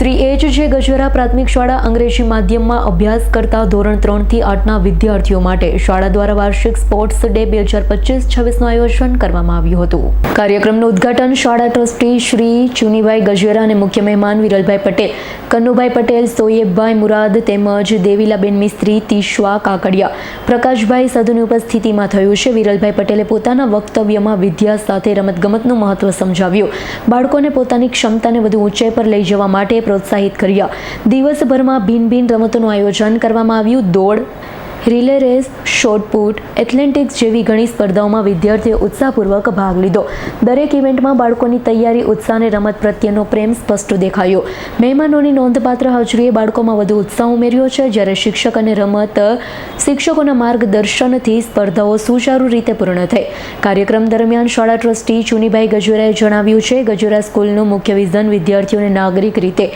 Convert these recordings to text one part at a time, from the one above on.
Shri H જે ગજેરા પ્રાથમિક શાળા અંગ્રેજી માધ્યમમાં અભ્યાસ કરતા ધોરણ 3 થી 8ના વિદ્યાર્થીઓ માટે શાળા દ્વારા વાર્ષિક સ્પોર્ટ્સ ડે 2025-26નું આયોજન કરવામાં આવ્યું હતું। કાર્યક્રમનું ઉદ્ઘાટન શાળા ટ્રસ્ટી શ્રી ચુનીભાઈ ગજેરા અને મુખ્ય મહેમાન વિરલભાઈ પટેલ, કન્નુભાઈ પટેલ, સોયેબભાઈ મુરાદ તેમજ દેવીલાબેન મિસ્ત્રી, તીશવા કાકડિયા, પ્રકાશભાઈ સાધુની ઉપસ્થિતિમાં થયું છે। વિરલભાઈ પટેલે પોતાના વક્તવ્યમાં વિદ્યા સાથે રમતગમતનું મહત્વ સમજાવ્યું, બાળકોને પોતાની ક્ષમતાને વધુ ઊંચાઈ પર લઈ જવા માટે પ્રોત્સાહિત કર્યા। દિવસભરમાં ભિન્ન રમતોનું આયોજન કરવામાં આવ્યું। દોડ, રિલે રેસ, શોર્ટપુટ, એથ્લેટિક્સ જેવી ઘણી સ્પર્ધાઓમાં વિદ્યાર્થીઓએ ઉત્સાહપૂર્વક ભાગ લીધો। દરેક ઇવેન્ટમાં બાળકોની તૈયારી, ઉત્સાહ અને રમત પ્રત્યેનો પ્રેમ સ્પષ્ટ દેખાયો। મહેમાનોની નોંધપાત્ર હાજરીએ બાળકોમાં વધુ ઉત્સાહ ઉમેર્યો છે, જ્યારે શિક્ષક અને શિક્ષકોના માર્ગદર્શનથી સ્પર્ધાઓ સુચારુ રીતે પૂર્ણ થઈ। કાર્યક્રમ દરમિયાન શાળા ટ્રસ્ટી ચુનીભાઈ ગજેરાએ જણાવ્યું છે, ગજેરા સ્કૂલનું મુખ્ય વિઝન વિદ્યાર્થીઓને નાગરિક રીતે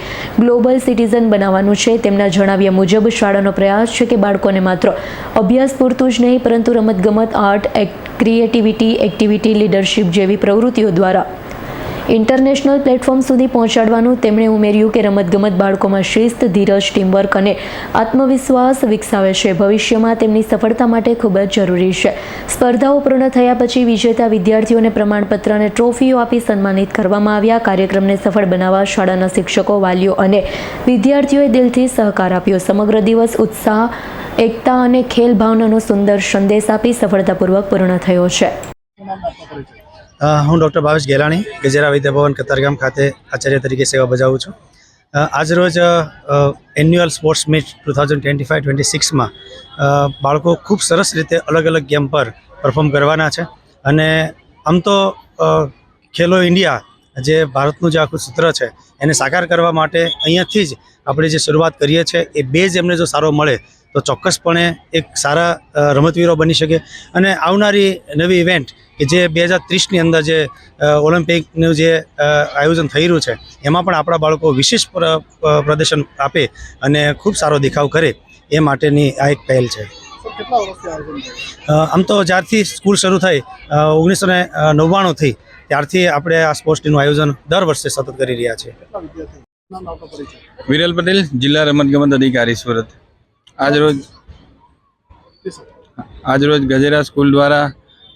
ગ્લોબલ સિટીઝન બનાવવાનું છે। તેમના જણાવ્યા મુજબ શાળાનો પ્રયાસ છે કે બાળકોને માત્ર અભ્યાસ પૂરતું જ નહીં, પરંતુ રમતગમત, આર્ટ, ક્રિએટિવિટી, એક્ટિવિટી, લીડરશિપ જેવી પ્રવૃત્તિઓ દ્વારા ઇન્ટરનેશનલ પ્લેટફોર્મ સુધી પહોંચાડવાનું। તેમણે ઉમેર્યું કે રમતગમત બાળકોમાં શિસ્ત, ધીરજ, ટીમવર્ક અને આત્મવિશ્વાસ વિકસાવે છે। ભવિષ્યમાં તેમની સફળતા માટે ખૂબ જ જરૂરી છે। સ્પર્ધાઓ પૂર્ણ થયા પછી વિજેતા વિદ્યાર્થીઓને પ્રમાણપત્ર અને ટ્રોફીઓ આપી સન્માનિત કરવામાં આવ્યા। કાર્યક્રમને સફળ બનાવવા શાળાના શિક્ષકો, વાલીઓ અને વિદ્યાર્થીઓએ દિલથી સહકાર આપ્યો। સમગ્ર દિવસ ઉત્સાહ, એકતા અને ખેલ ભાવનાનો સુંદર સંદેશ આપી સફળતાપૂર્વક પૂર્ણ થયો છે। હું ડૉક્ટર ભાવેશ ગેલાણી ગજેરા વિદ્યાભવન કતારગામ ખાતે આચાર્ય તરીકે સેવા બજાવું છું। આજરોજ એન્યુઅલ સ્પોર્ટ્સ મીટ 2025-26માં બાળકો ખૂબ સરસ રીતે અલગ અલગ ગેમ પર પરફોર્મ કરવાના છે। અને આમ તો ખેલો ઇન્ડિયા જે ભારતનું જે આખું સૂત્ર છે એને સાકાર કરવા માટે અહીંયાથી જ આપણે જે શરૂઆત કરીએ છીએ, એ બેઝ એમને જો સારો મળે તો ચોક્કસપણે એક સારા રમતવીરો બની શકે। અને આવનારી નવી ઇવેન્ટ કે જે 2030ની અંદર જે ઓલિમ્પિકનું જે આયોજન થઈ રહ્યું છે, એમાં પણ આપણા બાળકો વિશેષ પ્રદર્શન આપે અને ખૂબ સારો દેખાવ કરે, એ માટેની આ એક પહેલ છે। આમ તો જ્યારથી સ્કૂલ શરૂ થઈ 1999થી ત્યારથી આપણે આ સ્પોર્ટ્સ ડેનું આયોજન દર વર્ષે સતત કરી રહ્યા છીએ। વિરલ પટેલ, જિલ્લા રમતગમત અધિકારી, સુરત। આજરોજ ગજેરા સ્કૂલ દ્વારા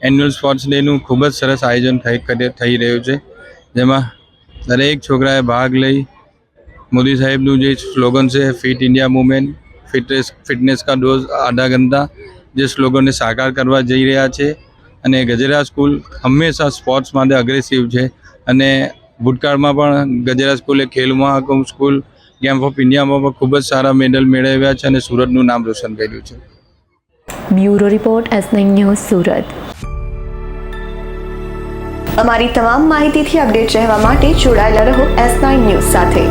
એન્યુઅલ સ્પોર્ટ્સ ડેનું ખૂબ જ સરસ આયોજન થઈ રહ્યું છે, જેમાં દરેક છોકરાએ ભાગ લઈ મોદી સાહેબનું જે સ્લોગન છે, ફિટ ઇન્ડિયા મૂવમેન્ટ, ફિટનેસ કા ડોઝ આધા ઘંટા, જે સ્લોગનને સાકાર કરવા જઈ રહ્યા છે। અને ગજેરા સ્કૂલ હંમેશા સ્પોર્ટ્સ માટે અગ્રેસિવ છે અને ભૂતકાળમાં પણ ગજેરા સ્કૂલે Khel Mahakumbh, school game of ઇન્ડિયામાં પણ ખૂબ જ સારા મેડલ મેળવ્યા છે અને સુરતનું નામ રોશન કર્યું છે। Bureau report, S9 news, Surat. અમારી તમામ માહિતીથી અપડેટ રહેવા માટે જોડાયેલા રહો S9 ન્યૂઝ સાથે।